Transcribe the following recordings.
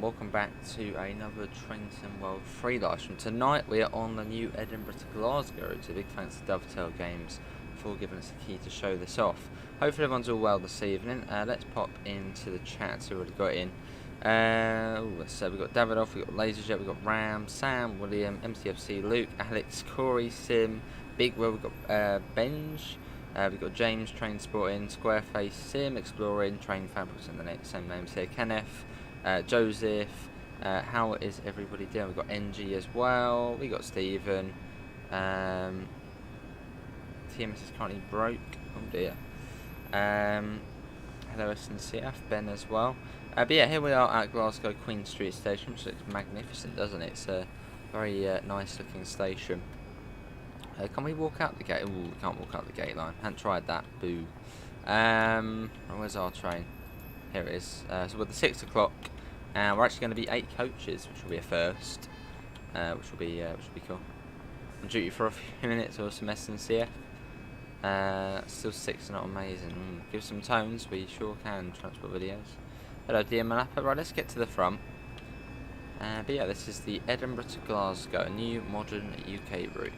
welcome back to another Train Sim World 3 live stream. Tonight we are on the new Edinburgh to Glasgow route. A big thanks to Dovetail Games for giving us the key to show this off. Hopefully everyone's all well this evening. Let's pop into the chat, see what we've got in. We've got Davidoff, we've got Laserjet, we've got Ram, Sam, William, MCFC, Luke, Alex, Corey, Sim, Big Will, we've got Benj. We've got James, Train Sporting, Squareface, Sim, Exploring, Train Fabrics, and the same names here. Kenneth, Joseph, how is everybody doing? We've got NG as well. We got Stephen. TMS is currently broke. Oh dear. Hello SNCF, Ben as well. But yeah, here we are at Glasgow Queen Street Station, which looks magnificent, doesn't it? It's a very nice looking station. Can we walk out the gate? Ooh, we can't walk out the gate line. Hadn't tried that. Boo. Where's our train? Here it is. So we're at the 6 o'clock, and we're actually going to be 8 coaches, which will be a first. Which will be cool. On duty for a few minutes or some SNCF. Still 6, not amazing. Give some tones. We sure can. Transport videos. Hello, dear Malapa. Right, let's get to the front. But yeah, this is the Edinburgh to Glasgow, a new modern UK route.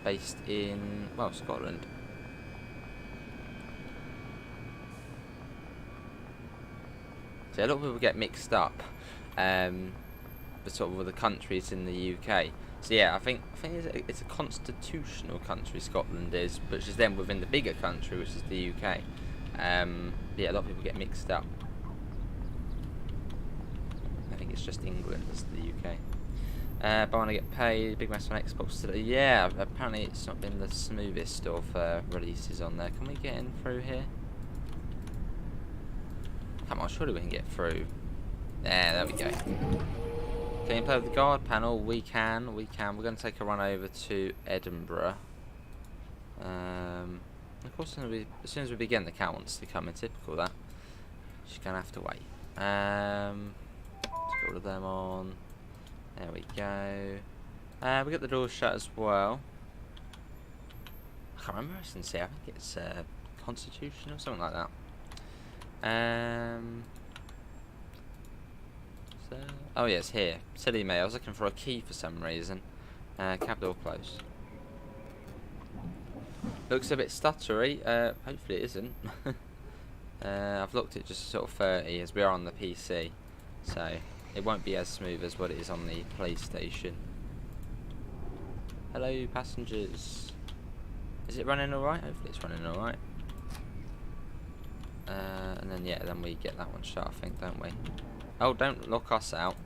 Based in, well, Scotland. So a lot of people get mixed up, sort of with the countries in the UK. So yeah, I think it's a constitutional country, Scotland is, which is then within the bigger country, which is the UK. Yeah, a lot of people get mixed up. I think it's just England, it's the UK. But I want to get paid. Big mess on Xbox today. Yeah, apparently it's not been the smoothest of releases on there. Can we get in through here? Come on, surely we can get through. There we go. Can you play with the guard panel? We can. We're going to take a run over to Edinburgh. Of course, as soon as we begin, the cat wants to come in. Typical that. She's going to have to wait. Let's get all of them on. There we go. We got the doors shut as well. I can't remember SNC. I think it's Constitution or something like that. Oh yeah, it's here. Silly me. I was looking for a key for some reason. Cab door closed. Looks a bit stuttery. Hopefully it isn't. I've looked at just sort of 30 as we are on the PC, so it won't be as smooth as what it is on the PlayStation. Hello, passengers. Is it running alright? Hopefully it's running alright. And then, yeah, then we get that one shut, I think, don't we? Oh, don't lock us out.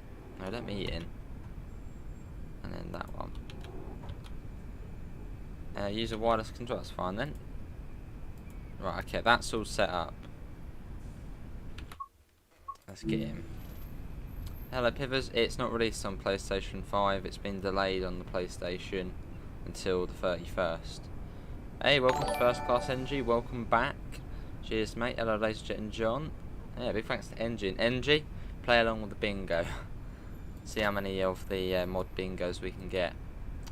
No, let me in. And then that one. Use a wireless control, that's fine then. Right, okay, that's all set up. Let's get in. Hello Pivers, it's not released on PlayStation 5, it's been delayed on the PlayStation until the 31st. Hey, welcome to First Class NG, welcome back. Cheers mate, hello Laserjet and John. Yeah, big thanks to NG. And NG, play along with the bingo. See how many of the mod bingos we can get.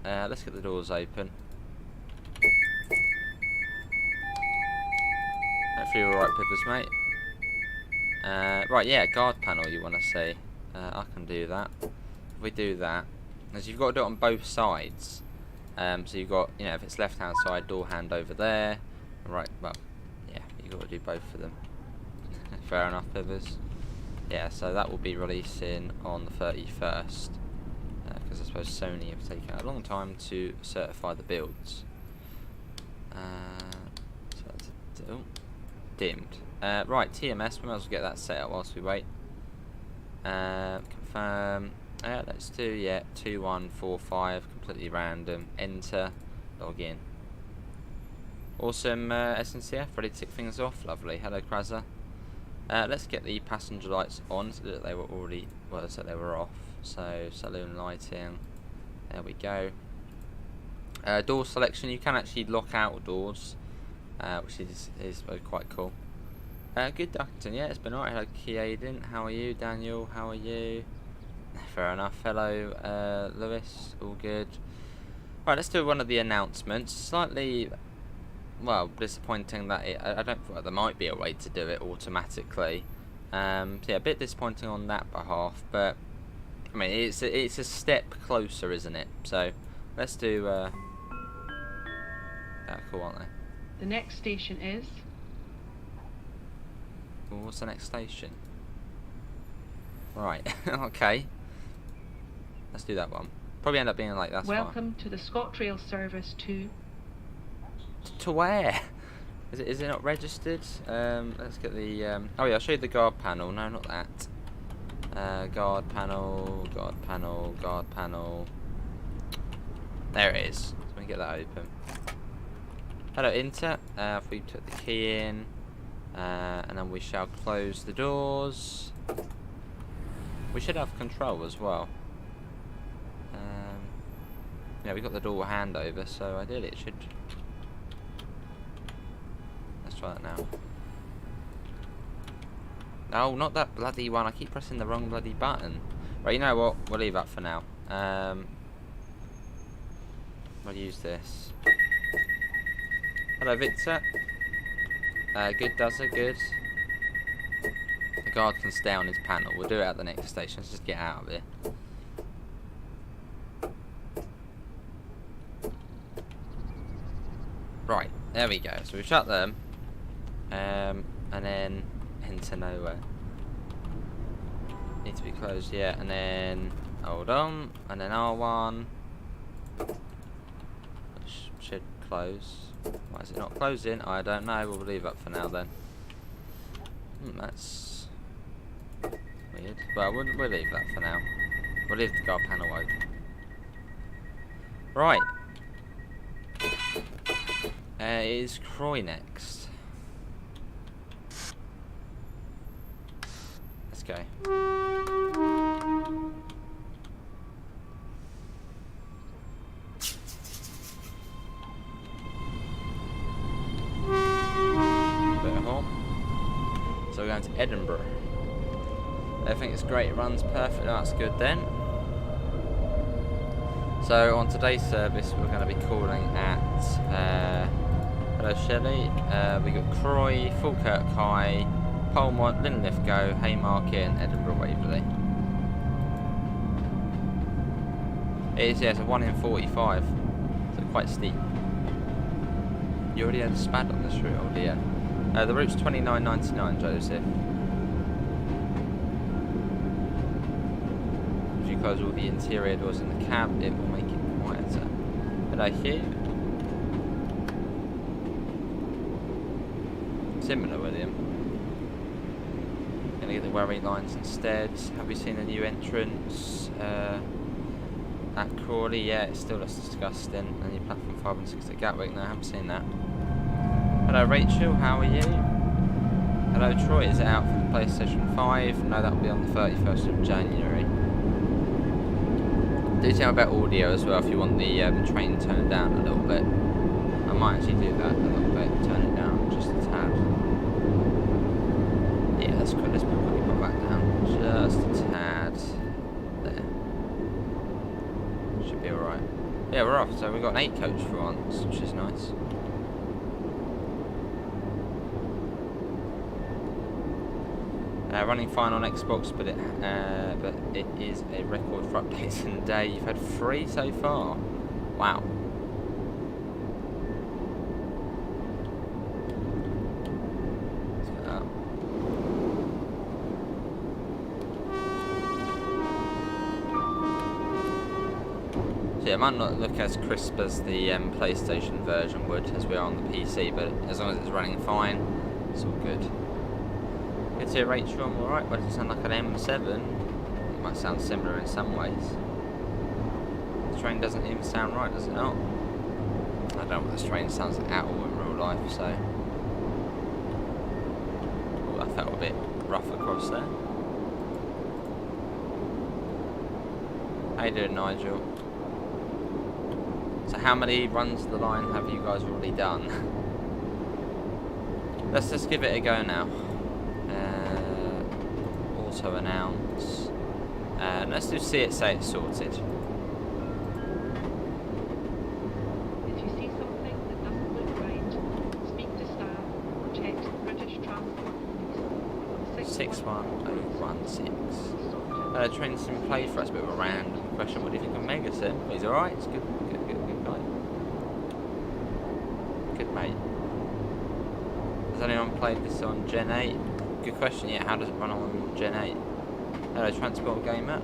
Let's get the doors open. Hopefully you're alright Pivers mate. Right, yeah, guard panel you want to see. I can do that. If we do that, as you've got to do it on both sides. So you've got, you know, if it's left hand side, door hand over there. Right, well, yeah, you've got to do both of them. Fair enough, Pivers. Yeah, so that will be releasing on the 31st. Because I suppose Sony have taken a long time to certify the builds. So that's dimmed. Right, TMS, we might as well get that set up whilst we wait. Confirm. Let's do 2145, completely random. Enter, log in. Awesome, SNCF, ready to tick things off. Lovely. Hello, Kraza. Let's get the passenger lights on. So that they were already, well, so they were off. So saloon lighting. There we go. Door selection. You can actually lock out doors, which is quite cool. Good Duckington, yeah, it's been alright. Hello Keaden, how are you? Daniel, how are you? Fair enough. Hello Lewis, all good. Right, let's do one of the announcements. Slightly, well, disappointing that I don't feel like there might be a way to do it automatically. So yeah, a bit disappointing on that behalf, but I mean it's a step closer, isn't it? So let's do. They're cool, aren't they? The next station is. Well, what's the next station? Right. Okay. Let's do that one. Probably end up being like that's Welcome to the ScotRail service to. To where? Is it not registered? Let's get the. Oh yeah, I'll show you the guard panel. No, not that. Guard panel. There it is. Let me get that open. Hello, Inter. If we put the key in, and then we shall close the doors. We should have control as well. Yeah, we got the door handover, so ideally it should. Let's try that now. No, not that bloody one. I keep pressing the wrong bloody button. Right, you know what? We'll leave that for now. We'll use this. Hello, Victor. Good, does it? Good. The guard can stay on his panel. We'll do it at the next station. Let's just get out of here. Right, there we go. So we've shut them. And then into nowhere. Need to be closed, yeah. And then hold on. And then R1. Which should close. Why is it not closing? I don't know. We'll leave that for now then. That's weird. Well, we'll leave that for now. We'll leave the guard panel open. Right. Is Croy next? Let's go. Bit of home. So we're going to Edinburgh. Everything is great. It runs perfect. That's good then. So on today's service, we're going to be calling at. Hello, Shelley. We got Croy, Falkirk High, Polmont, Linlithgow, Haymarket, and Edinburgh Waverley. It is, yeah, it's a 1 in 45, so quite steep. You already had a SPAD on this route, oh dear. The route's £29.99, Joseph. If you close all the interior doors in the cab, it will make it quieter. Hello, Hugh. Similar, William. Gonna get the Wherry lines instead. Have we seen a new entrance at Crawley? Yeah, it still looks disgusting. And your platform 5 and 6 at Gatwick. No, I haven't seen that. Hello, Rachel. How are you? Hello, Troy. Is it out for the PlayStation 5? No, that will be on the 31st of January. Do tell me about audio as well if you want the train turned down a little bit. I might actually do that a little bit. Turn it down just a tad. Yeah, that's good. Let's put it back down just a tad. There. Should be alright. Yeah, we're off. So we've got an 8 coach for once, which is nice. Running fine on Xbox, but it is a record for updates in a day. You've had 3 so far. Wow. Let's get that. So yeah, it might not look as crisp as the PlayStation version would, as we are on the PC, but as long as it's running fine, it's all good. Good to hear, Rachel. I'm alright, but it doesn't sound like an M7. It might sound similar in some ways. The train doesn't even sound right, does it not? I don't know what this train sounds like at all in real life, so. Oh, that felt a bit rough across there. How you doing, Nigel? So how many runs of the line have you guys already done? Let's just give it a go now. Also announce. Let's do see it, say it's sorted. If you see something that doesn't look right, speak to staff or check British Transport Police. 6-1. 116. Train sim play for us, a bit of a random question. What do you think of Mega Sim? He's alright, it's good guy. Good mate. Has anyone played this on Gen 8? Good question, yeah, how does it run on Gen 8? Hello, Transport Gamer.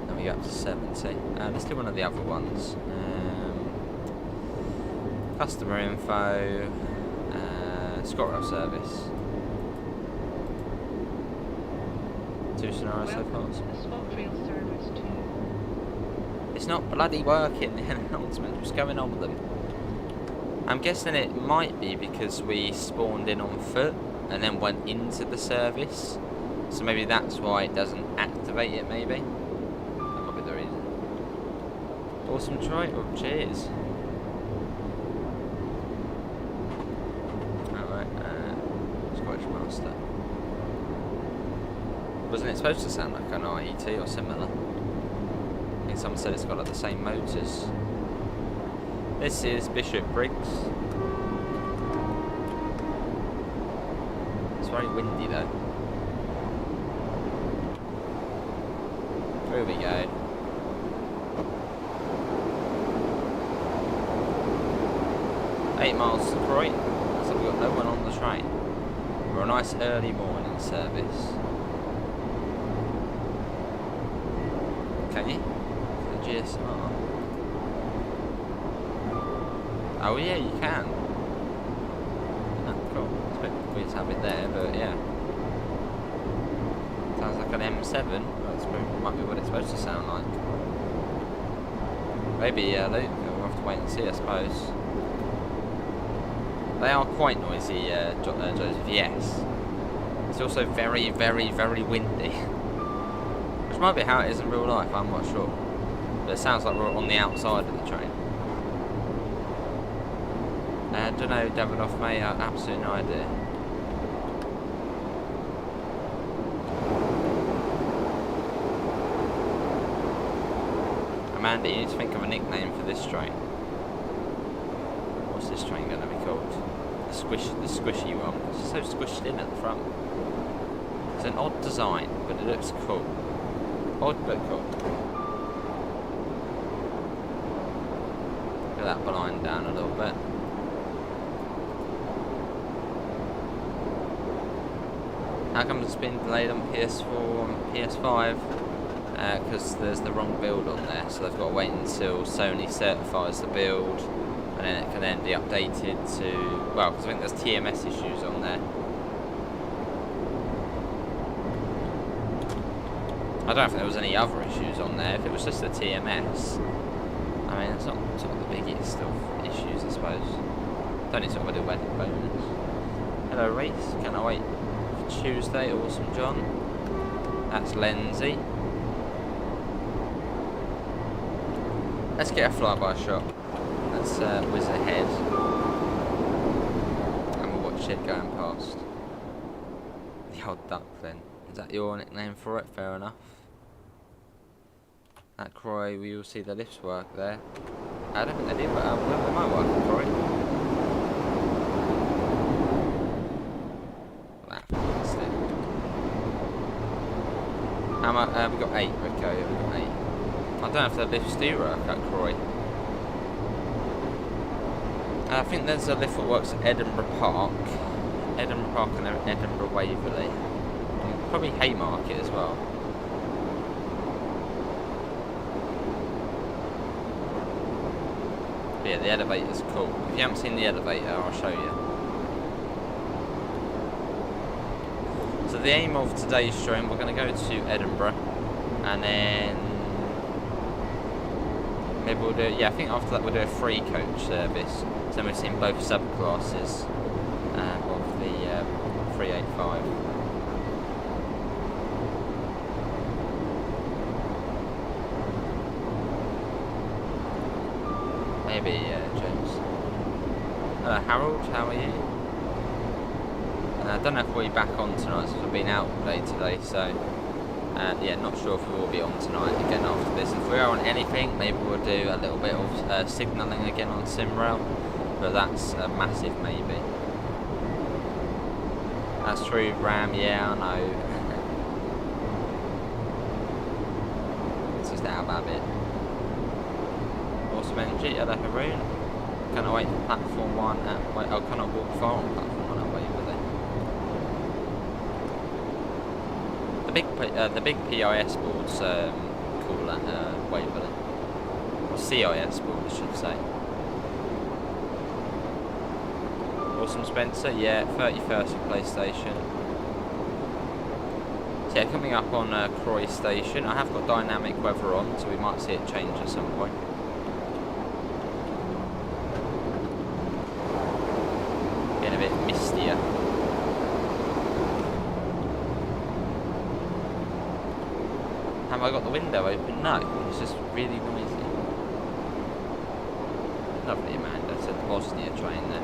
Then we go up to 70. Let's do one of the other ones. Customer info, ScotRail service. 2 scenarios so far. ScotRail service to... It's not bloody working, the announcement. What's going on with them? I'm guessing it might be because we spawned in on foot and then went into the service. So maybe that's why it doesn't activate it, maybe. That might be the reason. Awesome try. Oh, cheers. Alright, Scottish Master. Wasn't it supposed to sound like an IET or similar? I think someone said it's got like the same motors. This is Bishop Briggs. It's very windy though. Here we go. Eight miles to Croy. So we've got no one on the train. We're a nice early morning service. Can you? The GSR. Oh yeah, you can. Oh, cool. It's a bit weird to have it there, but yeah. Sounds like an M7. That might be what it's supposed to sound like. Maybe, we'll have to wait and see, I suppose. They are quite noisy, Joseph, yes. It's also very, very, very windy. Which might be how it is in real life, I'm not sure. But it sounds like we're on the outside of the train. I don't know, Davidoff, mate, I have absolutely no idea. Amanda, you need to think of a nickname for this train. What's this train going to be called? The squishy one. It's so squished in at the front. It's an odd design, but it looks cool. Odd but cool. Get that blind down a little bit. How come it's been delayed on PS4 and PS5? Because there's the wrong build on there, so they've got to wait until Sony certifies the build, and then it can then be updated to, well, because I think there's TMS issues on there. I don't think there was any other issues on there. If it was just the TMS, I mean, it's not sort of the biggest of issues, I suppose. It's only sort of a little wedding bonus. Hello, Reese. Can I wait for Tuesday? Awesome, John. That's Lenzie. Let's get a flyby shot. Let's whiz ahead. And we'll watch it going past. The old duck then. Is that your nickname for it? Fair enough. At Croy, we will see the lifts work there. I don't think they did, but they might work at Croy. That fantastic. How much? We got 8, Rico. We got 8. I don't know if the lifts do work at Croy. I think there's a lift that works at Edinburgh Park and Edinburgh Waverley. Probably Haymarket as well. But yeah, the elevator's cool. If you haven't seen the elevator, I'll show you. So the aim of today's stream, we're going to go to Edinburgh, and then maybe we'll do, yeah, I think after that we'll do a free coach service. So we've seen both subclasses of the 385. Maybe James. Harold, how are you? I don't know if we'll be back on tonight since we've been out all day today, so yeah, not sure if we will be on tonight again after this. If we are on anything, maybe we'll do a little bit of signalling again on SimRail, but that's a massive maybe. That's true, Ram. Yeah, I know. It's just out of habit. Awesome energy. Hello, Haroon. Can I wait for platform 1 and wait? Oh, can I walk far on platform 1 and wait with it? The big PIS boards call that Waverley, or CIS board, I should say. Awesome, Spencer. Yeah, 31st of PlayStation. So yeah, coming up on Croy Station. I have got dynamic weather on, so we might see it change at some point. Getting a bit mistier. Have I got the window open? No, it's just really noisy. Lovely, Amanda. Said the Bosnia train there.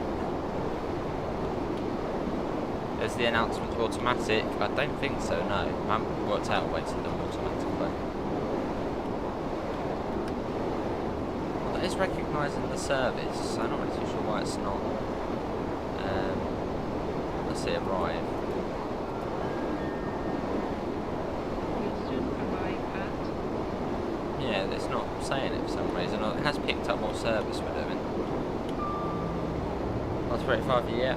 Is the announcement automatic? I don't think so, no. I haven't worked out a way to do them automatically. Well, that is recognising the service, so I'm not really too sure why it's not. Let's see, arrive. Yeah, it's not saying it for some reason. It has picked up more service we're doing. That's 35, yeah.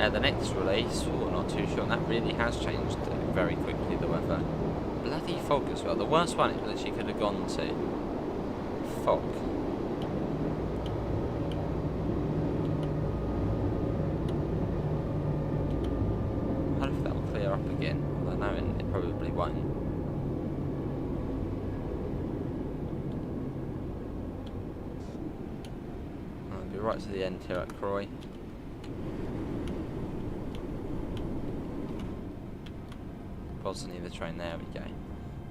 The next release, not too sure, and that really has changed very quickly, the weather. Bloody fog as well. The worst one that she could have gone to. Fog. I don't know if that will clear up again. I know it probably won't. I'll be right to the end here at Croy. Bosnia, the train, there we go.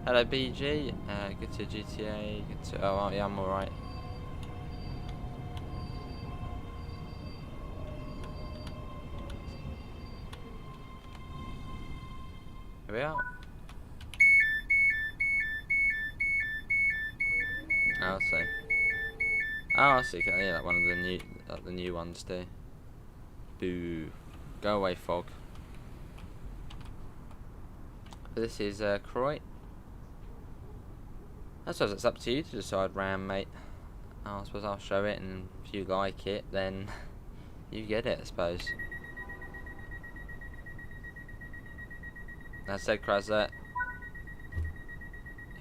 Hello BG, good to GTA, good to, oh yeah, I'm alright. Here we are. Oh, I see. Oh, I see, yeah, like one of the new ones do. Boo. Go away, fog. This is Croy. I suppose it's up to you to decide, Ram, mate. I suppose I'll show it, and if you like it, then you get it, I suppose. As I said, Krasler,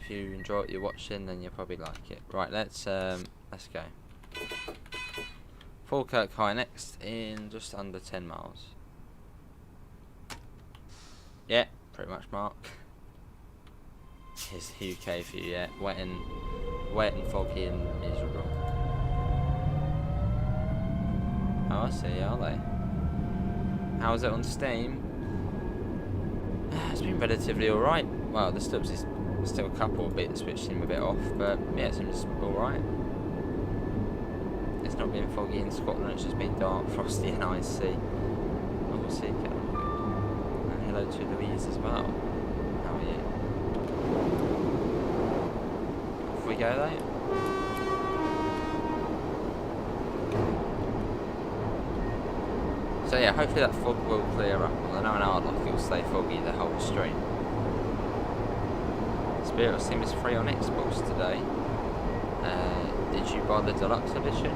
if you enjoy what you're watching, then you'll probably like it. Right, let's go. Falkirk High next in just under 10 miles. Yeah. Pretty much, Mark. Here's the UK for you, yeah. Wet and foggy and miserable. Oh, I see, are they? How is it on Steam? It's been relatively alright. Well, the stubs is still a couple of bits which seem a bit off, but yeah, it seems alright. It's not been foggy in Scotland, it's just been dark, frosty and icy. Oh, we'll see. Hello to Louise as well. How are you? Off we go though. So yeah, hopefully that fog will clear up. I know in Ardlock it will stay foggy the whole stream. Spirit of Sim is free on Xbox today. Did you buy the deluxe edition?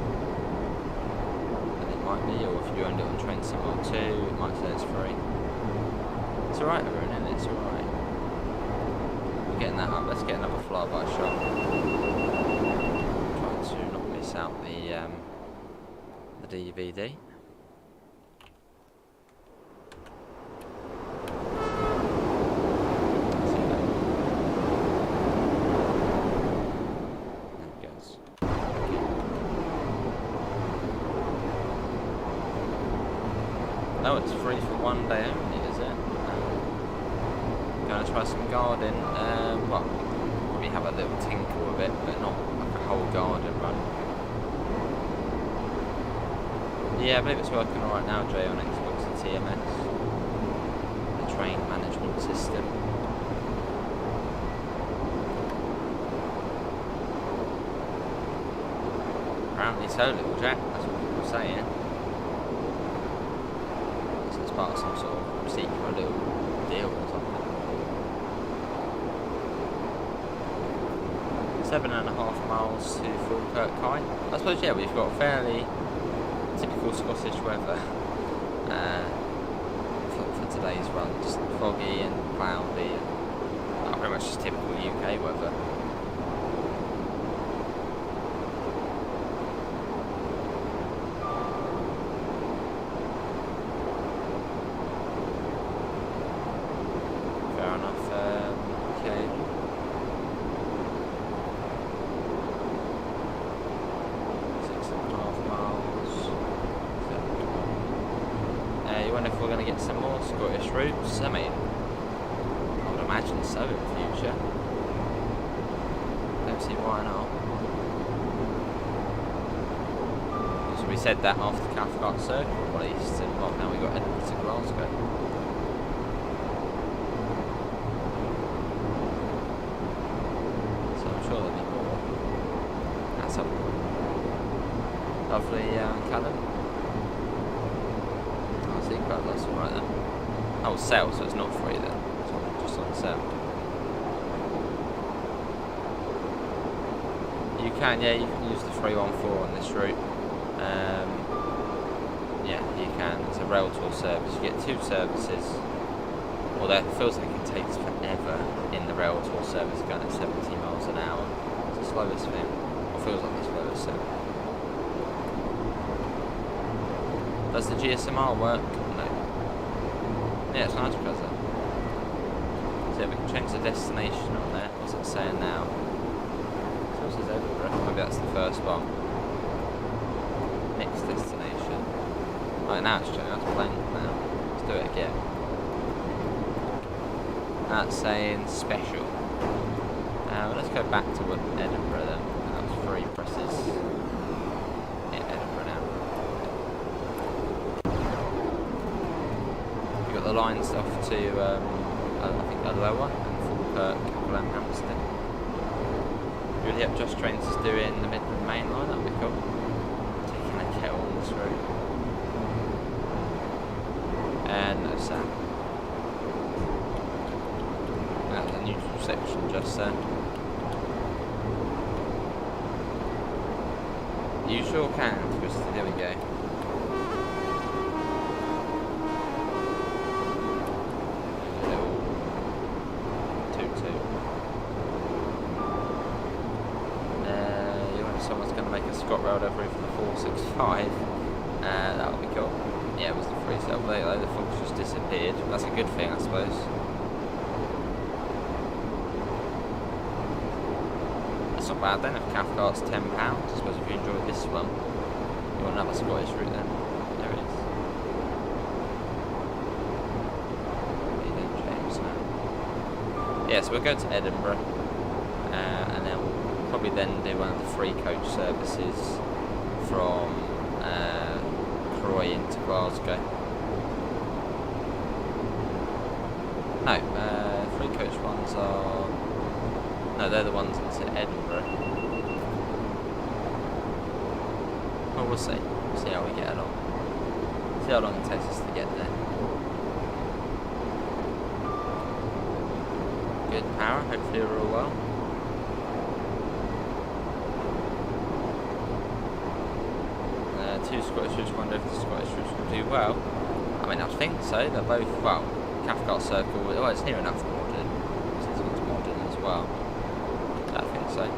And it might be, or if you owned it on Train Symbol 2, it might say it's free. It's alright, everyone, it's alright. We're getting that up. Let's get another flyby shot. Trying to not miss out the DVD. There it goes. No, it's free for one day only, is it? Gonna try some garden. Well, probably have a little tinkle with it, but not like a whole garden run. Yeah, I believe it's working alright now, Jay, on Xbox and TMS. The train management system. Apparently so, little Jack. That's what people are saying. part of some sort of secret little deal or something. 7.5 miles to Falkirk High. I suppose, yeah, we've got fairly typical Scottish weather for today's run. Just foggy and cloudy and pretty much just typical UK weather. Fair enough. Okay. 6.5 miles. You wonder if we're going to get some more Scottish routes? I mean, I would imagine so in the future. Don't see why not. So we said that after Cathcart Circle released, and well, now we got Edinburgh to Glasgow. So I'm sure there'll be more at some point. Lovely Callum. Quite lots right there. Oh, sale, so it's not free then. It's just on sale. You can, yeah, you can use the 314 on this route. Yeah, you can. It's a rail tour service. You get 2 services. Although it feels like it takes forever in the rail tour service going at 70 miles an hour. It's the slowest thing. Or feels like the slowest thing. Does the GSMR work? No. Yeah, it's nice because so we can change the destination on there. What's it saying now? So it says Edinburgh. Maybe that's the first one. Next destination. Right, now it's showing us blank now. Let's do it again. That's saying special. Well, let's go back to Edinburgh then. That was 3 presses. The line stuff to, I think, Lower and Falkirk and Glenhampstead. Really hope Just Trains is doing the Midland Main Line, that'd be cool. Taking a kettle on this route. And no Sam. That's the neutral section just there. You sure can, Christy, there we go. Road over from the 465. That would be cool. Yeah, it was the free sale plate though. The fog's just disappeared. That's a good thing, I suppose. That's not bad then. If Cathcart's £10, I suppose if you enjoyed this one, you want another Scottish route then. There it is. You didn't change now. Yeah, so we'll go to Edinburgh, and then we'll probably then do one of the free coach services from Croy into Glasgow. No, free coach ones are... No, they're the ones into Edinburgh. Well, we'll see. We'll see how we get along. See how long it takes us to get there. Good power, hopefully we're all well. Two Scottish routes, wonder if the Scottish routes will do well. I mean, I think so. They're both, well, Cathcart Circle, well, it's near enough modern. This one's modern as well. I think so.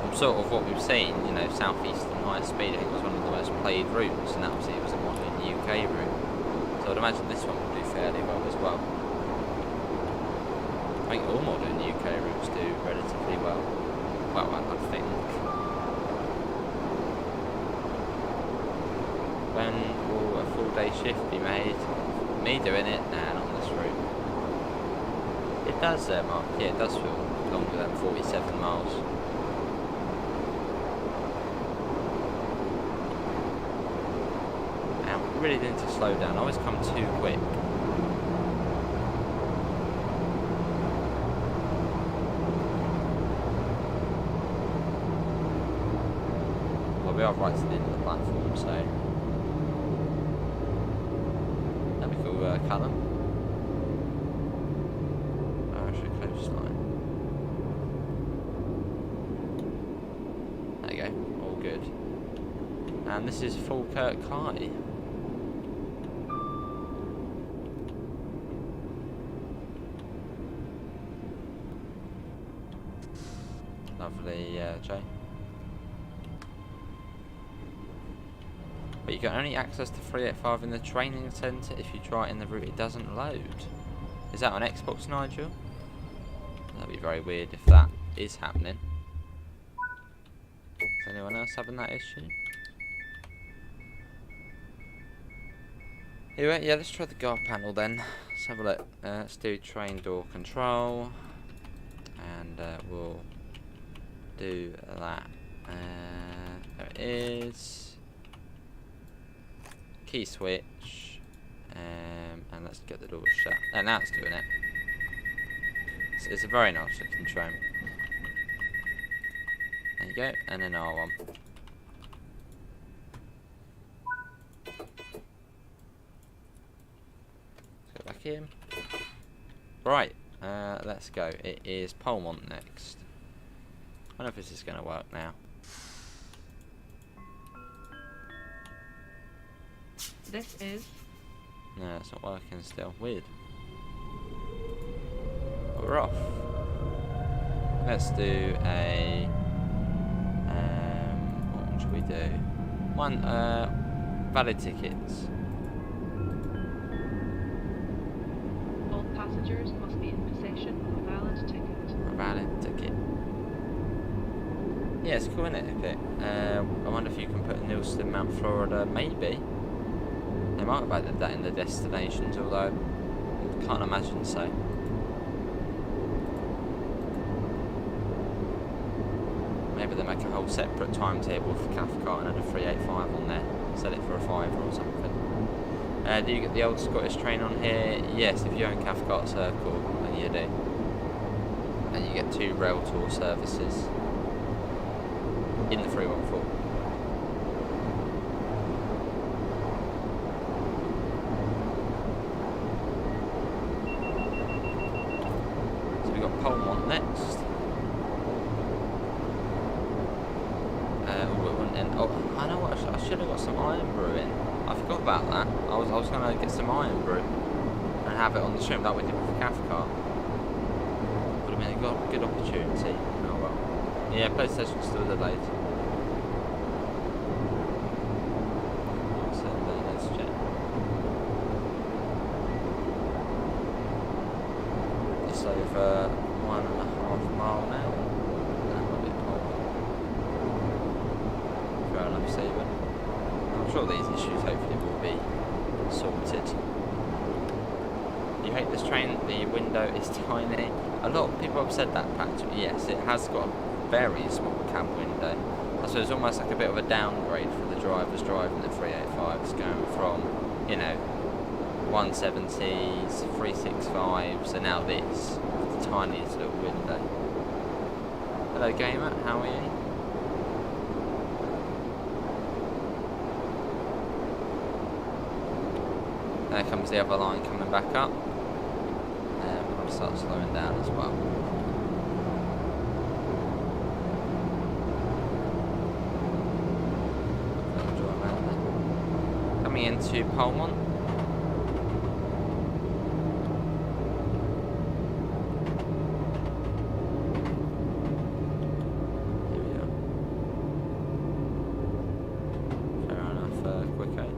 From sort of what we've seen, you know, South Eastern High Speed, I think was one of the most played routes, and obviously it was a modern UK route. So I'd imagine this one will do fairly well as well. I think all modern UK routes do relatively well. Well, I think. When will a full day shift be made? Me doing it? Nah, not on this route. It does, Mark. Yeah, it does feel longer than 47 miles. And we really need to slow down. I always come too quick. Well, we are right to the end of the platform, so... Callum. Irish coastline. There you go, all good. And this is Falkirk High. Lovely, Jay. But you can only access the 385 in the training centre. If you try it in the route, it doesn't load. Is that on Xbox, Nigel? That'd be very weird if that is happening. Is anyone else having that issue? Anyway, yeah, let's try the guard panel then. Let's have a look. Let's do train door control. And we'll do that. There it is. Key switch. And let's get the door shut. And now it's doing it. It's a very nice looking train. There you go. And then R1. Back in. Right, let's go. It is Polmont next. I don't know if this is going to work now. This is. No, it's not working still. Weird. But we're off. Let's do a. What should we do? One, valid tickets. Passengers must be in possession of a valid ticket. A valid ticket. Yeah, it's cool, isn't it? Epic. I wonder if you can put Nilston, Mount Florida, maybe. They might have added that in the destinations, although I can't imagine so. Maybe they make a whole separate timetable for Cathcart and add a 385 on there. Set it for a 5 or something. Do you get the old Scottish train on here? Yes, if you own Cathcart Circle, then you do. And you get 2 rail tour services in the 314. So we've got Polmont next. Oh, I know what, I should have got some iron brew in. I forgot about that. I was going to get some iron brew and have it on the stream like we did with Cathcart. Would have been a good opportunity. Oh well. Yeah, PlayStation's still delayed. So let's check. Just over 1.5 mile now. That might be a fair enough, Stephen. I'm sure these issues hopefully will be sorted. You hate this train, the window is tiny. A lot of people have said that, Patrick. Yes, it has got a very small cab window. I suppose it's almost like a bit of a downgrade for the drivers driving the 385s, going from, you know, 170s, 365s, and now this, the tiniest little window. Hello gamer, how are you? There comes the other line coming back up. And we're going to start slowing down as well. Coming into Polmont. Here we are. Fair enough, quick aid.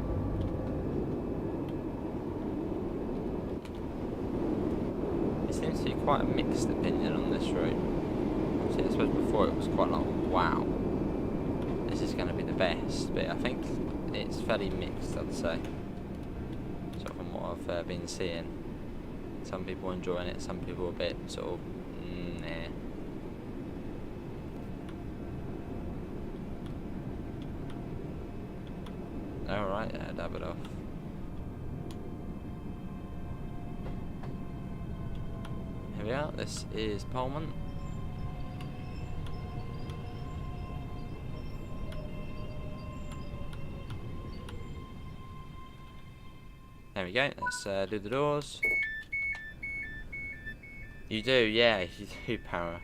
Seems to be quite a mixed opinion on this route. Obviously, I suppose before it was quite like, wow, this is going to be the best, but I think it's fairly mixed, I'd say. Sort of from what I've been seeing. Some people enjoying it, some people a bit sort of, nah. Alright, yeah, dab it off. Here we are, this is Polmont. There we we go. Let's do the doors. You do, yeah, you do, Para.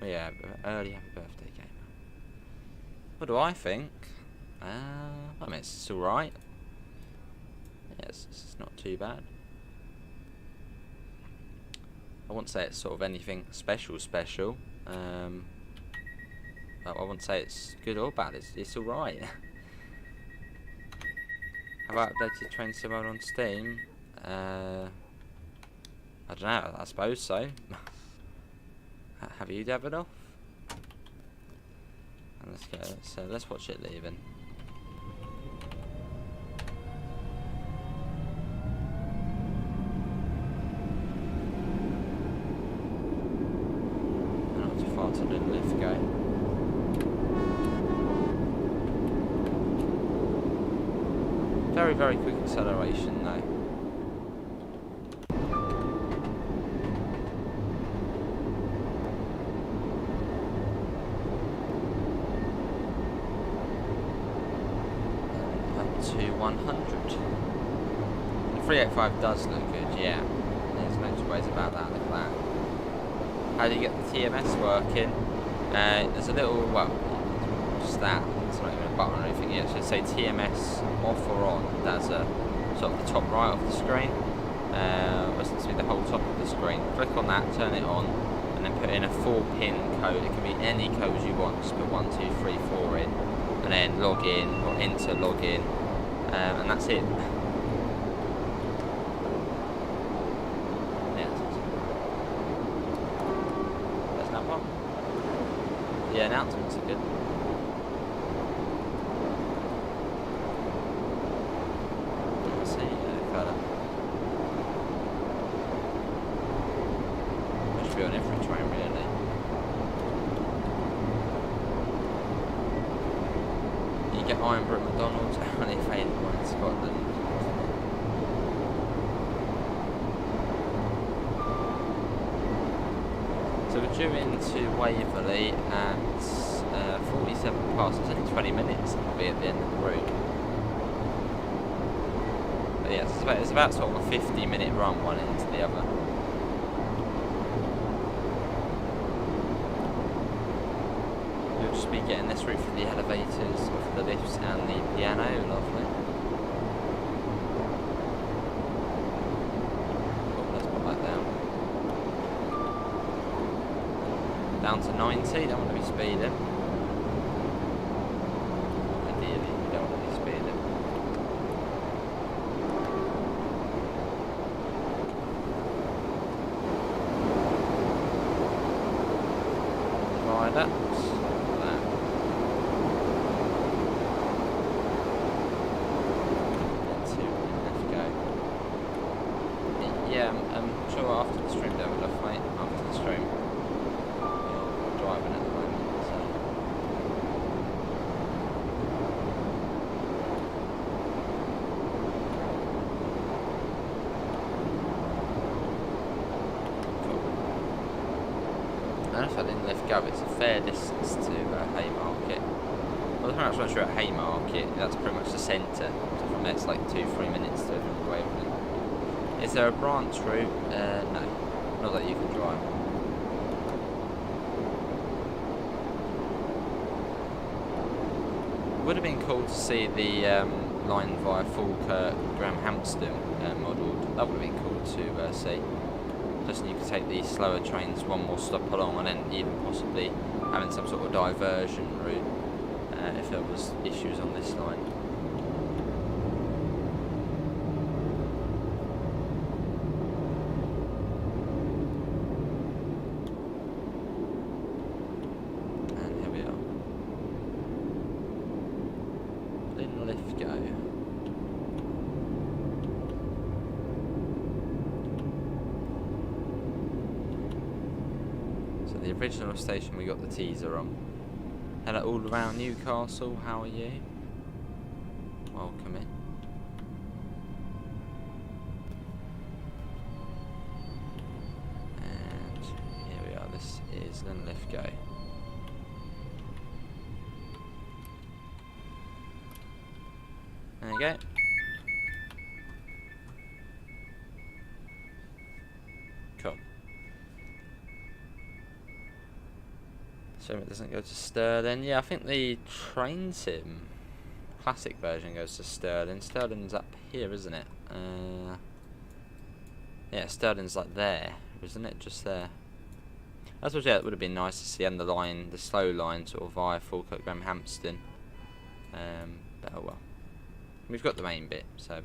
Well, yeah, early happy birthday gamer. What do I think? I mean, it's alright. Yeah, it's not too bad. I wouldn't say it's sort of anything special. I wouldn't say it's good or bad. It's alright. Have I updated Train Sim Mode on Steam? I don't know. I suppose so. Have you, Davidoff? And let's go. Let's watch it leaving. Not too far to the lift go. Very, very quick acceleration though. Up to 100. The 385 does look good, yeah. There's no two ways about that, look at that. How do you get the TMS working? There's a little, well, just that. It's not even a button or anything yet. It should say TMS off or on. That's a sort of the top right of the screen. It's to be the whole top of the screen. Click on that, turn it on, and then put in a 4-pin code. It can be any code you want. Just put 1, 2, 3, 4 in, and then log in or enter login, and that's it. Yeah, there's that one. The announcements are good. On every train really. You get Edinburgh McDonald's only available in Scotland. So we're due into Waverley at 47 past. It's only 20 minutes and we'll be at the end of the route. But yeah, it's about sort of a 50-minute run one into the other. Just be getting this route for the elevators, for the lifts and the piano, lovely. Oh, let's put that down. Down to 90, don't want to be speeding. Ideally, you don't want to be speeding. Viaduct. Yeah, I'm sure after the stream, David, mate. After the stream, you're driving at the moment, so. Cool. And if I didn't lift go, it's a fair distance to Haymarket. Well, I'm not sure at Haymarket, that's pretty much the centre. So from there, it's like 2-3 minutes to Waverley. Is there a branch route? No, not that you can drive. Would have been cool to see the line via Falkirk, Grahamhampstead modelled. That would have been cool to see. Just you could take these slower trains one more stop along, and then even possibly having some sort of diversion route if there was issues on this line. The original station we got the teaser on. Hello all around Newcastle, how are you? Welcome in. And here we are, this is Linlithgow. There you go. Assume it doesn't go to Stirling. Yeah, I think the train sim classic version goes to Stirling. Stirling's up here, isn't it? Yeah, Stirling's like there, isn't it? Just there. I suppose, yeah, it would have been nice to see on the line, the slow line, sort of via Falkirk, Grahamhampstead. But oh well. We've got the main bit, so.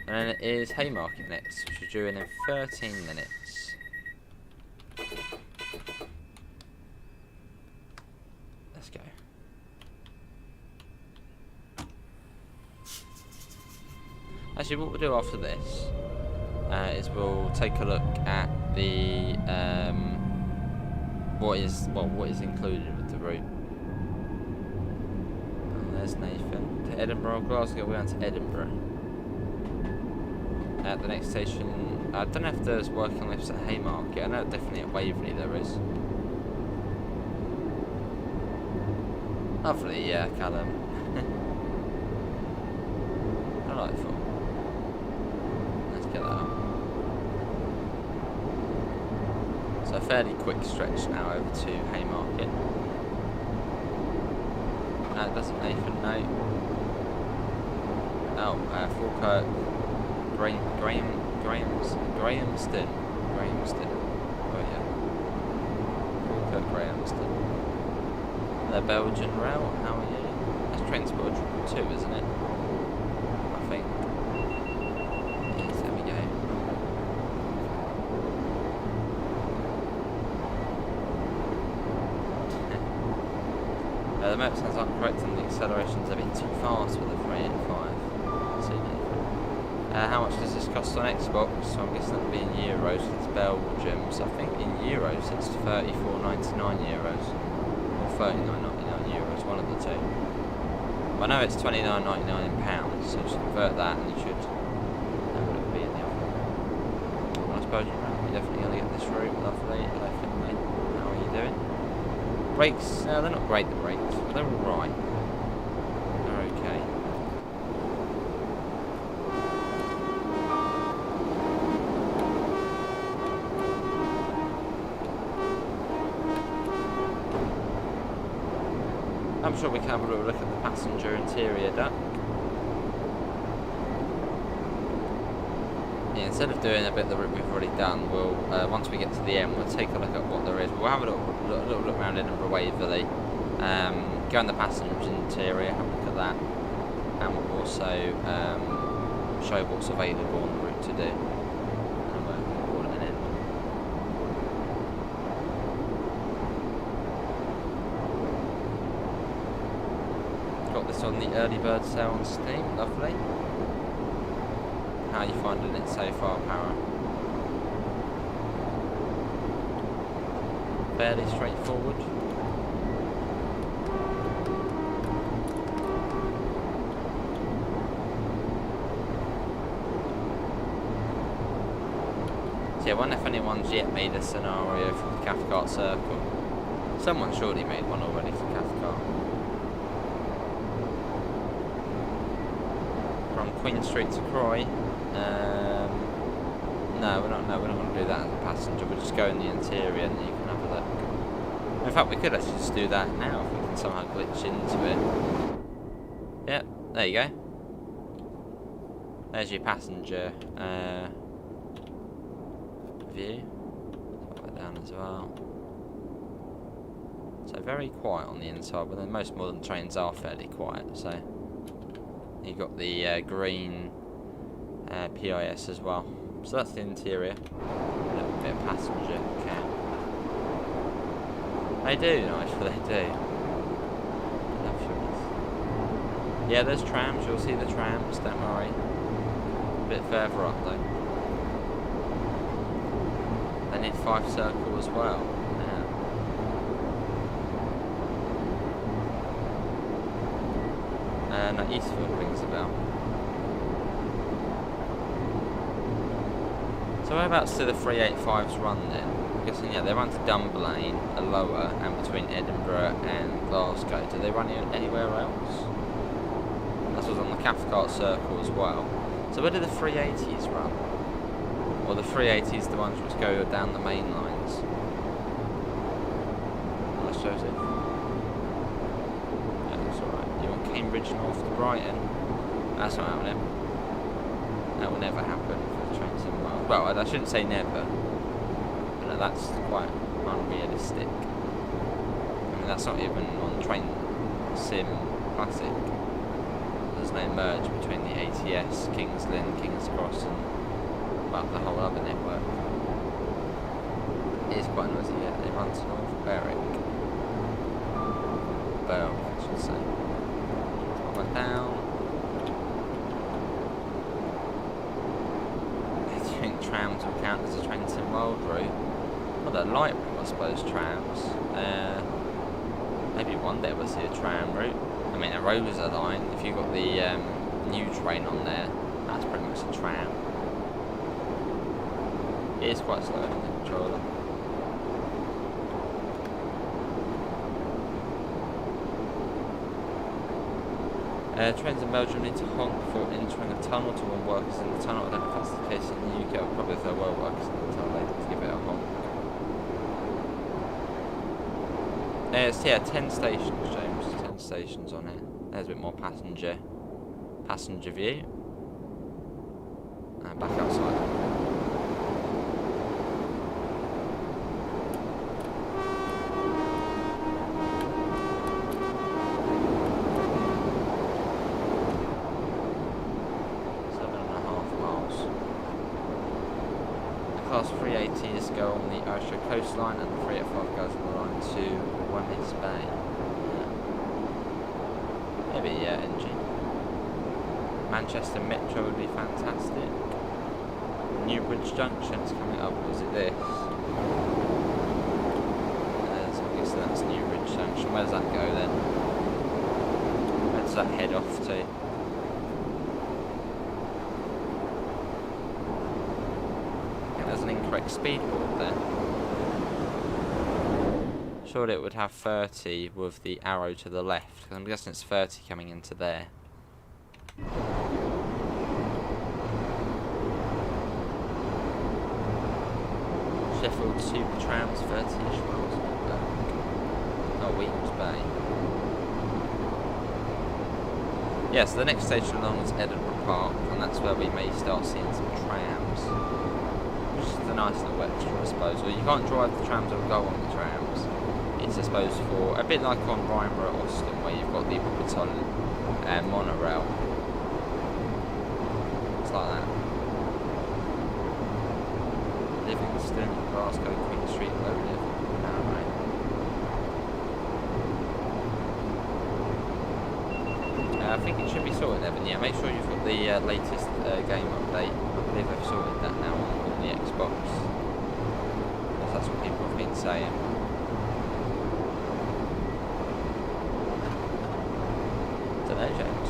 And then it is Haymarket next, which is due in 13 minutes. Let's go. Actually, what we'll do after this is we'll take a look at the what is included with the route. Oh, there's Nathan. To Edinburgh, Glasgow. We're going to Edinburgh. At the next station, I don't know if there's working lifts at Haymarket. I know definitely at Waverley there is. Lovely, yeah, Callum. Delightful. Let's get that up. So a fairly quick stretch now over to Haymarket. No, it doesn't Nathan, no. Oh, Falkirk. Grahamston. Oh yeah. Falkirk, Grahamston. The Belgian route, how are you? That's transport 2, isn't it? I think. Yes, there we go. The map sounds incorrect and the acceleration's a bit too fast with the 385. How much does this cost on Xbox? So I'm guessing that would be in euros. It's Belgium, so I think in euros it's 34.99 euros or 39.99 euros, one of the two. I know it's 29.99 in pounds, so just convert that and you should know what it would be in the offer. Well, I suppose you're definitely going to get this route. Lovely, definitely. How are you doing? Brakes? No, they're not great, the brakes, but they're alright. They're okay. I'm sure we can have a little look at the passenger interior duct. Yeah, instead of doing a bit that we've already done, we'll once we get to the end, we'll take a look at what there is. We'll have a little look around Edinburgh Waverley, go in the passenger interior, have a look at that, and we'll also show what's available on the route to do. And we'll call it an end. Got this on the early bird sale on Steam, lovely. How are you finding it so far, Para? Fairly straightforward. So yeah, I wonder if anyone's yet made a scenario for the Cathcart Circle. Someone surely made one already for Cathcart. From Queen Street to Croy. No, we're not going to do that as a passenger. We'll just go in the interior and you can have a look. In fact, we could actually just do that now if we can somehow glitch into it. Yep, there you go. There's your passenger view. Put that down as well. So very quiet on the inside, but then most modern trains are fairly quiet. So you've got the green PIS as well. So that's the interior. A little bit of passenger cam. They do, nice, they do. Yeah, there's trams, you'll see the trams, don't worry. A bit further up though. They need 5 circle as well. Yeah. No, Eastfield rings a bell. So whereabouts do the 385s run then? I'm guessing, yeah, they run to Dunblane, a lower, and between Edinburgh and Glasgow. Do they run anywhere else? This was on the Cathcart Circle as well. So where do the 380s run? Or the 380 is the ones which go down the main lines. That shows it. Yeah, that's alright. You want Cambridge North to Brighton? That's not happening. That will never happen for the trains in Wales. Well, I shouldn't say never. But no, that's quite unrealistic. I mean, that's not even on Train Sim Classic. There's no merge between the ATS, Kings Lynn, King's Cross, and well, the whole other network. It is quite noisy, yeah. They run to North Berwick. I should say. One down. Do you think trams will count as a Train Sim World route? Well, they're light, I suppose, trams. Maybe one day we'll see a tram route. I mean, a Rosa line, if you've got the new train on there, that's pretty much a tram. It is quite slow in the controller. Trains in Belgium need to honk before entering a tunnel to warn workers in the tunnel. I don't know if that's the case in the UK, but probably if there were workers in the tunnel, they'd give it a honk. It's, yeah, 10 stations, James. 10 stations on here. There's a bit more passenger view. And back outside. Class 380s go on the Ayrshire coastline, and the 385 goes on the line to Wemyss Bay. Maybe NG. Manchester Metro would be fantastic. Newbridge Junction is coming up. Was it this? So I guess that's Newbridge Junction. Where does that go then? Where does that head off to? There's an incorrect speed board there. Surely it would have 30 with the arrow to the left, because I'm guessing it's 30 coming into there. Sheffield Super Trams, 30-ish miles. Oh, Williams Bay. Yeah, so the next station along is Edinburgh Park, and that's where we may start seeing some trams. Which is a nice little extra, I suppose. Well, you can't drive the trams or go on the trams. It's, I suppose, for a bit like on Reimer at Austin, where you've got the Briton monorail. It's like that. Livingston, Glasgow, Queen Street, where we live. Right. I think it should be sorted, Evan. Yeah, make sure you've got the latest game update. I believe I've sorted that now on the Xbox. That's what people have been saying. Don't know, James.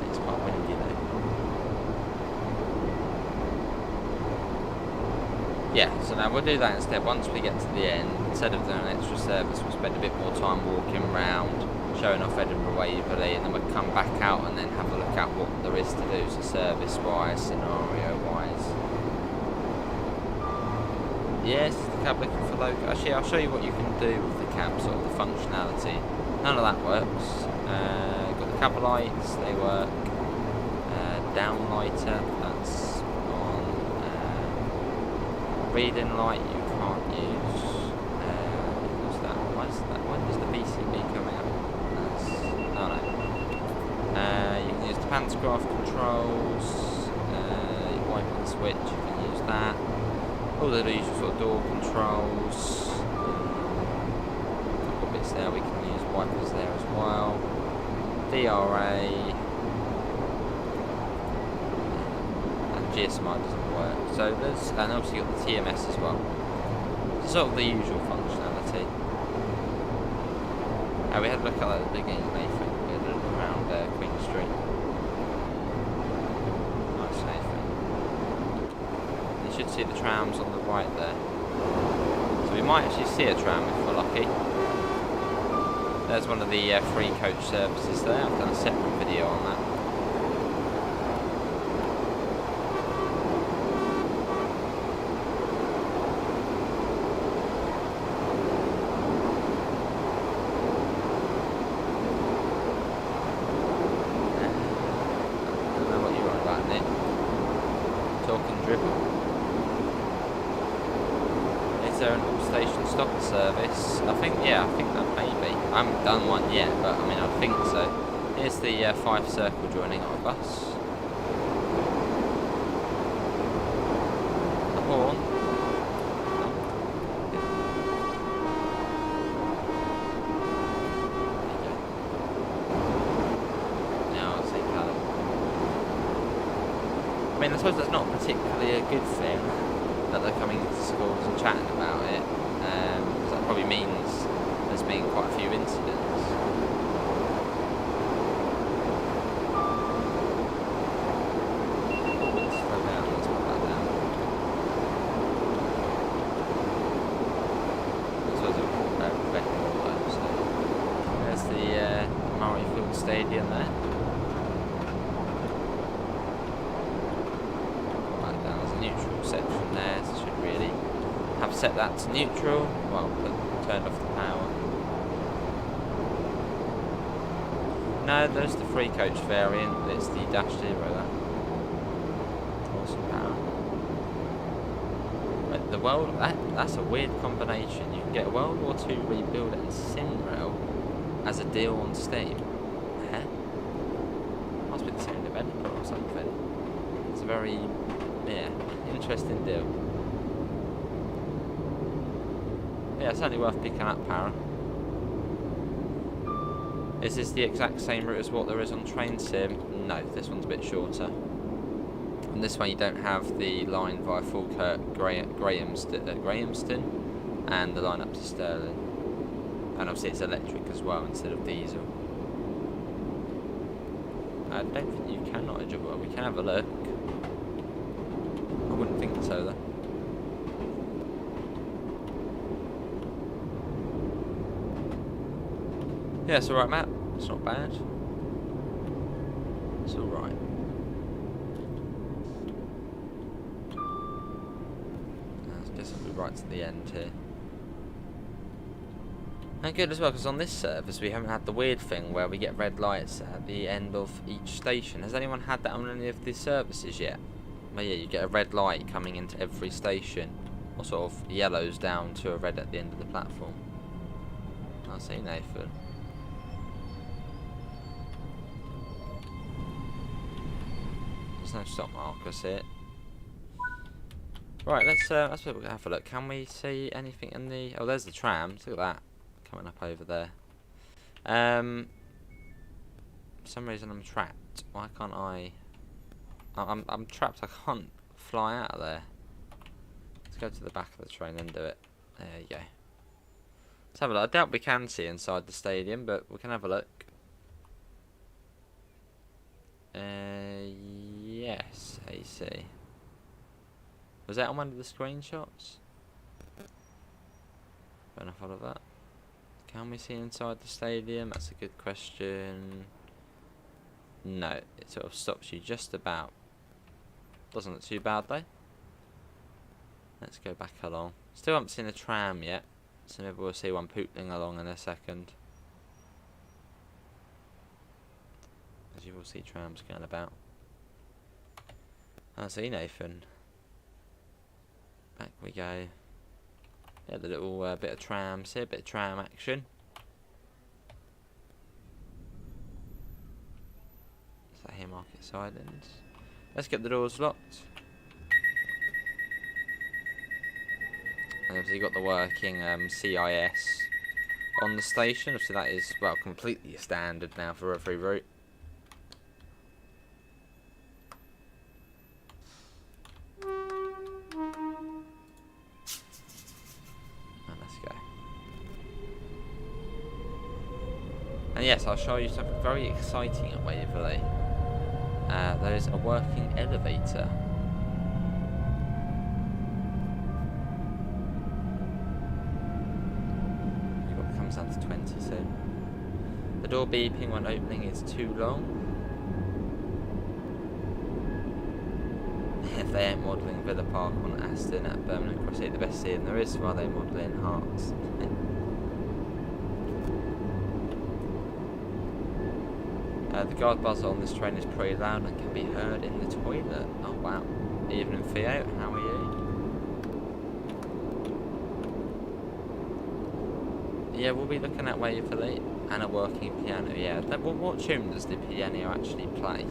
It's quite windy though. Yeah, so now we'll do that instead. Once we get to the end, instead of doing an extra service, we'll spend a bit more time walking around, showing off Edinburgh Waverley, and then we'll come back out and then have a look at what there is to do, so service-wise, scenario-wise. Yes, the cab looking for local. Actually, I'll show you what you can do with the cab, sort of the functionality. None of that works. Got the cab lights, they work. Downlighter, that's on. Reading light you can't use. What's that? When does the BCB come out? That's, oh no. You can use the pantograph controls. You wipe on the switch, you can use that. All the usual sort of door controls. A couple of bits there, we can use wipers there as well. DRA. And GSMI doesn't work. So there's, and obviously you've got the TMS as well. So sort of the usual functionality. We had a look at that at the beginning, Nathan. We had a look around Queen Street. Nice, Nathan. You should see the trams on the right there. So we might actually see a tram if we're lucky. There's one of the free coach services there. I've done a separate video on that. dribble. Is there an all-station stopper service? I think that may be. I haven't done one yet, but I mean, I think so. Here's the 5 circle joining our bus. The horn. I mean, I suppose that's not particularly a good thing that they're coming into schools and chatting about it, because that probably means there's been quite a few incidents. Let's slow down, let's put that down. I suppose it'll better all those. So there's the Murrayfield Stadium there. Neutral section there, so should really have set that to neutral. Well, turned off the power. No, there's the free coach variant. It's the -0 that. Awesome power. But the that's a weird combination. You can get a World War II rebuild and SimRail as a deal on Steam. Huh? Must be the same developer or something. It's a very interesting deal. Yeah, it's only worth picking up, Para. Is this the exact same route as what there is on Train Sim? No, this one's a bit shorter. And this one you don't have the line via Falkirk, Grahamston, and the line up to Stirling. And obviously it's electric as well instead of diesel. I don't think you can knowledge of it. We can have a look. I wouldn't think so though. Yeah, it's alright, Matt. It's not bad. It's alright. I guess I'll be right to the end here. And good as well, because on this service we haven't had the weird thing where we get red lights at the end of each station. Has anyone had that on any of these services yet? But yeah, you get a red light coming into every station, or sort of yellows down to a red at the end of the platform. I'll see Nathan. There's no stop markers here. Right, let's have a look. Can we see anything in the? Oh, there's the trams. Look at that coming up over there. For some reason I'm trapped. Why can't I? I'm trapped. I can't fly out of there. Let's go to the back of the train and do it. There you go. Let's have a look. I doubt we can see inside the stadium, but we can have a look. Yes, AC. Was that on one of the screenshots? Don't know if I follow that. Can we see inside the stadium? That's a good question. No, it sort of stops you just about. Doesn't look too bad though. Let's go back along. Still haven't seen a tram yet, so maybe we'll see one pootling along in a second. As you will see trams going about. I see Nathan. Back we go. Yeah, the little bit of trams here, bit of tram action. Is that here market silence? Let's get the doors locked. And obviously you've got the working CIS on the station. Obviously that is, well, completely standard now for every route. And let's go. And yes, I'll show you something very exciting at Waverley. There is a working elevator. It comes down to 20 soon. The door beeping when opening is too long. If they ain't modelling Villa Park on Aston at Birmingham Cross, the best scene there is while they modelling Hearts. The guard buzzer on this train is pretty loud and can be heard in the toilet. Oh wow. Evening, Theo. How are you? Yeah, we'll be looking at Waverley and a working piano. Yeah. Well, what tune does the piano actually play?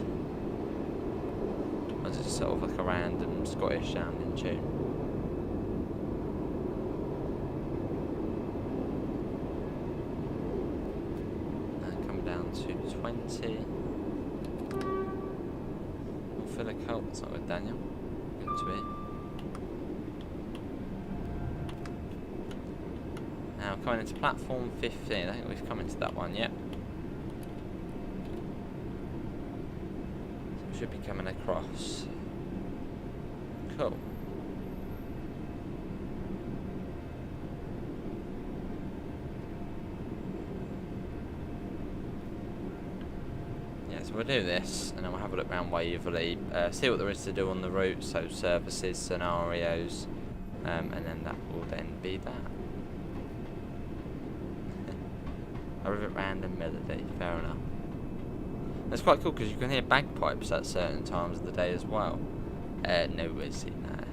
Or is it sort of like a random Scottish sounding tune? Coming down to 20. We'll fill a coat. That's not good, Daniel. Good to hear. Now coming into platform 15. I think we've come into that one yet. So we should be coming across. Cool. Yeah, so we'll do this and then we'll have a look around Waverley, see what there is to do on the route, so services, scenarios, and then that will then be that. A rivet random melody, fair enough. That's quite cool because you can hear bagpipes at certain times of the day as well. No, is it? Nah.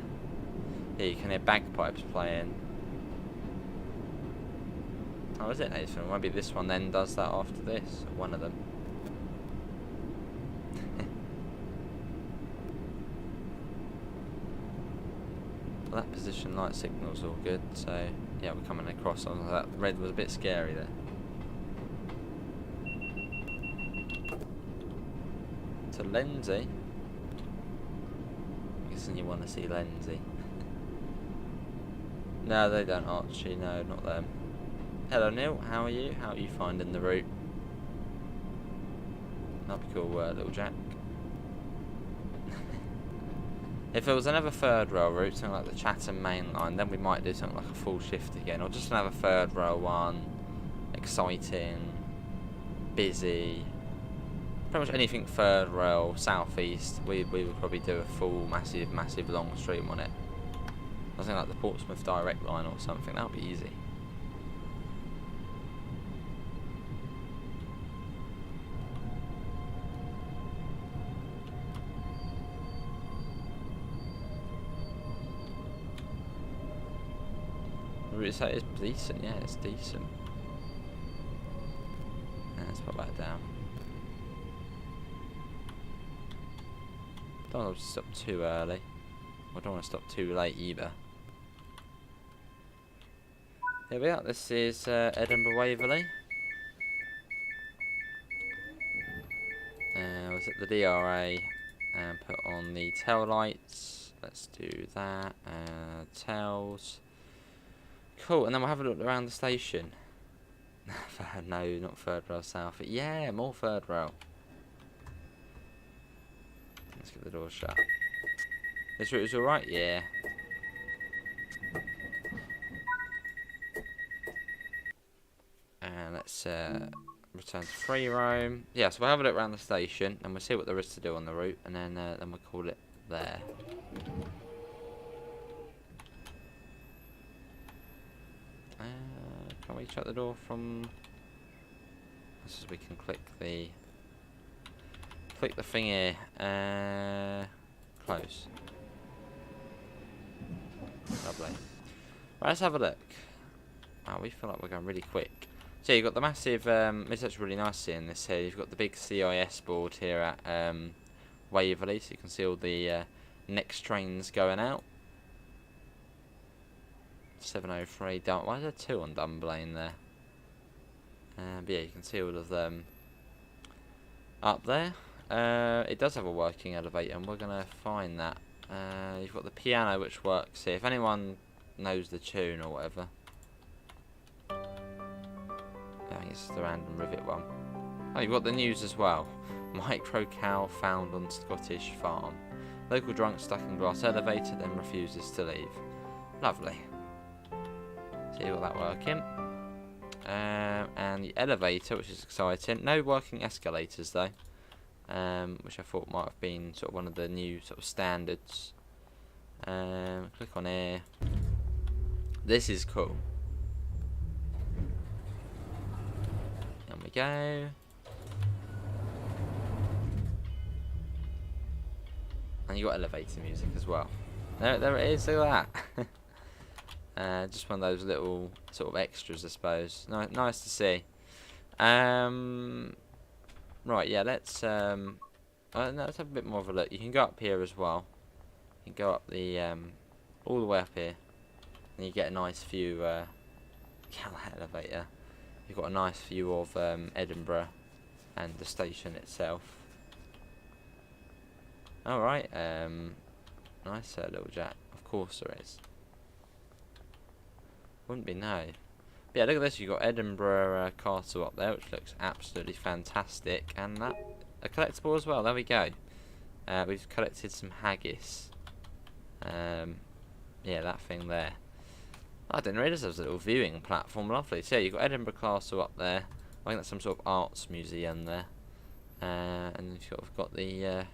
Yeah, you can hear bagpipes playing. Oh, is it, Nathan? Maybe this one then does that after this. One of them. Well, that position light signal's all good, so yeah, we're coming across on that. Red was a bit scary there. To Lindsay. I'm guessing you want to see Lindsay. No, they don't, Archie. No, not them. Hello, Neil. How are you? How are you finding the route? That'd be cool, little Jack. If it was another third rail route, something like the Chatham Main Line, then we might do something like a full shift again, or just another third rail one. Exciting, busy. Pretty much anything third rail, southeast, we would probably do a full, massive long stream on it. I think like the Portsmouth direct line or something, that would be easy. It's decent, yeah, it's decent. And let's put that down. Don't want to stop too early. I don't want to stop too late either. Here we are, this is Edinburgh Waverley. Was it the DRA and put on the tail lights. Let's do that. Tails. Cool, and then we'll have a look around the station. No, not third rail south. Yeah, more third rail. Let's get the door shut. This route is alright, yeah. And let's return to free roam. Yeah, so we'll have a look around the station and we'll see what there is to do on the route, and then we'll call it there. Can we shut the door from? This is, we can click the thing here. Close. Lovely. Right, let's have a look. Wow, we feel like we're going really quick. So you've got the massive, it's actually really nice seeing this here. You've got the big CIS board here at Waverley, so you can see all the next trains going out. 703 Dun. Why is there 2 on Dunblane there? But yeah, you can see all of them up there. It does have a working elevator, and we're gonna find that. You've got the piano which works here. If anyone knows the tune or whatever. I think it's the random rivet one. Oh, you've got the news as well. Micro cow found on Scottish farm. Local drunk stuck in glass elevator, then refuses to leave. Lovely. So you got that working. And the elevator, which is exciting. No working escalators though. Which I thought might have been sort of one of the new sort of standards. Click on here. This is cool. There we go. And you got elevator music as well. There it is, look at that. Just one of those little sort of extras, I suppose. Nice to see. Right, yeah, let's no, let's have a bit more of a look. You can go up here as well. You can go up the all the way up here, and you get a nice view. Elevator. You've got a nice view of Edinburgh and the station itself. All right, nice little jack. Of course there is. Wouldn't be no. But yeah, look at this. You've got Edinburgh Castle up there, which looks absolutely fantastic, and that a collectible as well. There we go. We've collected some haggis. Yeah, that thing there. I didn't realise there was a little viewing platform. Lovely. So yeah, you've got Edinburgh Castle up there. I think that's some sort of arts museum there. And you've sort of got the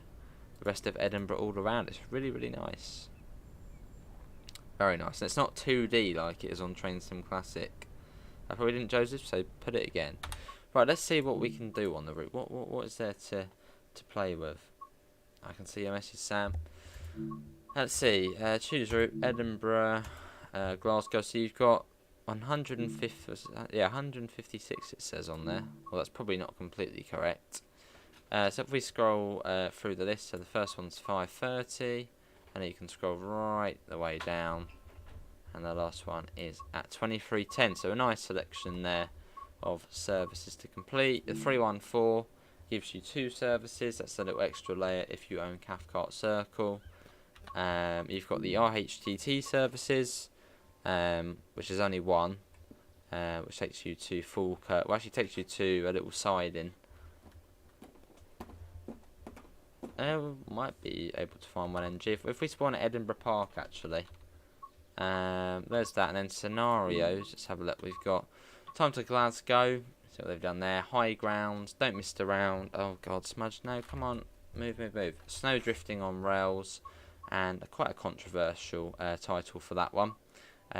rest of Edinburgh all around. It's really, really nice. Very nice. And it's not 2D like it is on Train Sim Classic. I probably didn't, Joseph, so put it again. Right, let's see what we can do on the route. What is there to play with? I can see your message, Sam. Let's see. Choose route. Edinburgh, Glasgow. So you've got 156 it says on there. Well, that's probably not completely correct. So if we scroll through the list, so the first one's 5:30, and then you can scroll right the way down, and the last one is at 23:10. So a nice selection there of services to complete. The 314 gives you 2 services. That's a little extra layer if you own Cathcart Circle. You've got the RHTT services, which is only 1, which takes you to Falkirk. Well, actually takes you to a little siding. We might be able to find one NG if we spawn at Edinburgh Park, actually. There's that, and then scenarios. Let's have a look. We've got time to Glasgow. See what they've done there. High grounds. Don't miss around. Oh God, smudge. No, come on, move. Snow drifting on rails, and quite a controversial title for that one.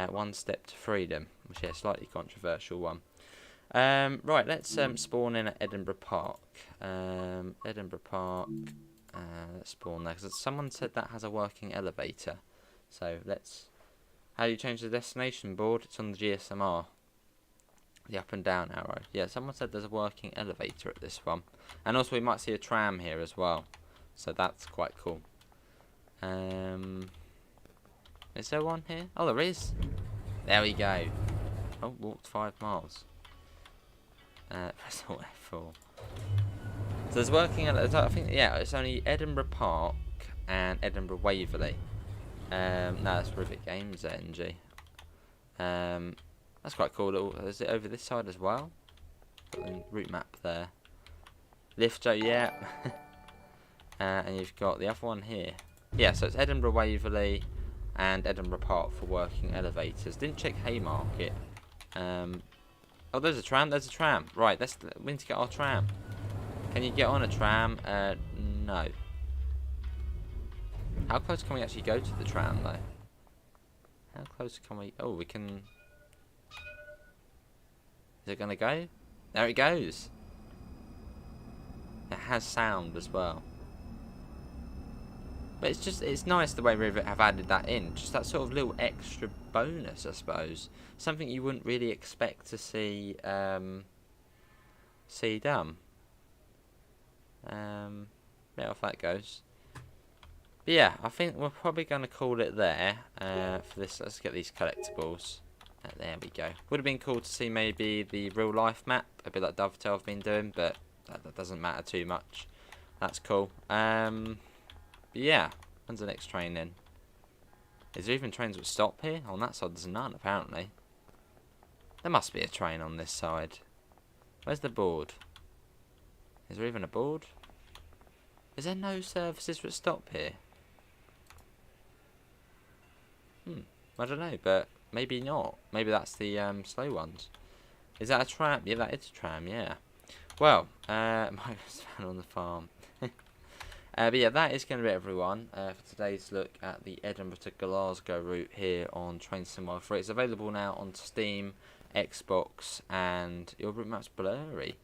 One step to freedom, which is a slightly controversial one. Right, let's spawn in at Edinburgh Park. Edinburgh Park. Let's spawn there, because someone said that has a working elevator. So let's... How do you change the destination board? It's on the GSMR. The up and down arrow. Yeah, someone said there's a working elevator at this one. And also we might see a tram here as well. So that's quite cool. Is there one here? Oh, there is. There we go. Oh, walked 5 miles. Press Alt F4. So there's working at, I think, yeah, it's only Edinburgh Park and Edinburgh Waverley. No, that's Rivet Games NG. That's quite cool. Is it over this side as well? Got the route map there. Lifto, yeah. And you've got the other one here. Yeah, so it's Edinburgh Waverley and Edinburgh Park for working elevators. Didn't check Haymarket. Oh, there's a tram. There's a tram. Right, we need to get our tram. Can you get on a tram? No. How close can we actually go to the tram, though? How close can we... Oh, we can... Is it going to go? There it goes. It has sound as well. But it's nice the way Rivet have added that in. Just that sort of little extra bonus, I suppose. Something you wouldn't really expect to see done. Yeah, off that goes. But yeah, I think we're probably going to call it there for this. Let's get these collectibles. There we go. Would have been cool to see maybe the real life map, a bit like Dovetail have been doing, but that doesn't matter too much. That's cool. But yeah, when's the next train then? Is there even trains that stop here? On that side there's none, apparently. There must be a train on this side. Where's the board? Is there even a board? Is there no services that stop here? I don't know, but maybe not. Maybe that's the slow ones. Is that a tram? Yeah, that is a tram, yeah. Well, my best fan on the farm. But yeah, that is going to be everyone for today's look at the Edinburgh to Glasgow route here on Train Sim World 3. It's available now on Steam, Xbox, and your route map's blurry.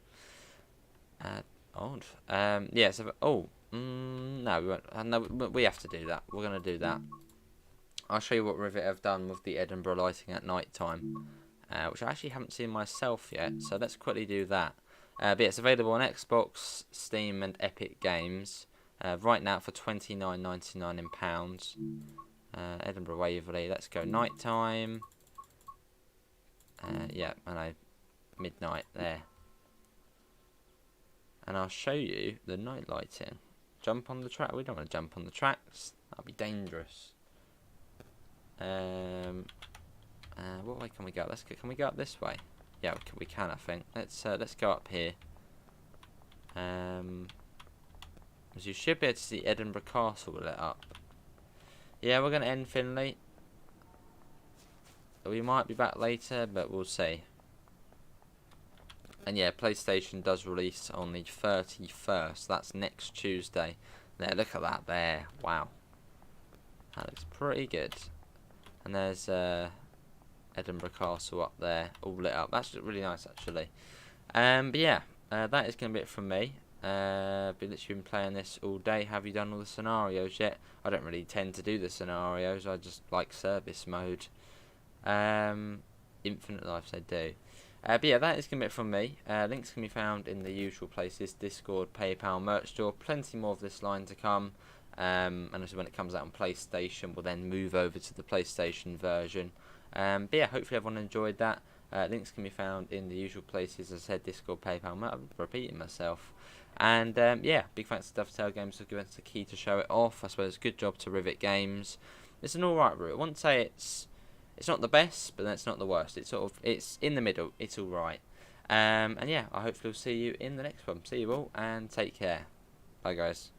Odd. Yeah, so... Oh, No, we won't. No, we have to do that. We're going to do that. I'll show you what Rivet have done with the Edinburgh lighting at night time, which I actually haven't seen myself yet, so let's quickly do that. But yeah, it's available on Xbox, Steam and Epic Games, right now for £29.99 in pounds. Edinburgh Waverley, let's go night time. Yeah, I know, midnight there. And I'll show you the night lighting. Jump on the track. We don't want to jump on the tracks. That'll be dangerous. What way can we go? Can we go up this way? Yeah, we can. I think. Let's go up here. As you should be able to see Edinburgh Castle lit up. Yeah, we're gonna end Finley. We might be back later, but we'll see. And yeah, PlayStation does release on the 31st. That's next Tuesday. There, look at that there. Wow, that looks pretty good. And there's Edinburgh Castle up there, all lit up. That's really nice, actually. But yeah, that is going to be it from me. I've literally been playing this all day. Have you done all the scenarios yet? I don't really tend to do the scenarios. I just like service mode. Infinite lives I do. But yeah, that is going to be it from me. Links can be found in the usual places: Discord, PayPal, merch store. Plenty more of this line to come. And also when it comes out on PlayStation, we'll then move over to the PlayStation version. But yeah, hopefully everyone enjoyed that. Links can be found in the usual places, as I said: Discord, PayPal. I'm repeating myself. And yeah, big thanks to Dovetail Games for giving us the key to show it off. I suppose good job to Rivet Games. It's an alright route. I wouldn't say it's not the best, but then it's not the worst. It's in the middle. It's alright. And yeah, I hopefully will see you in the next one. See you all, and take care. Bye guys.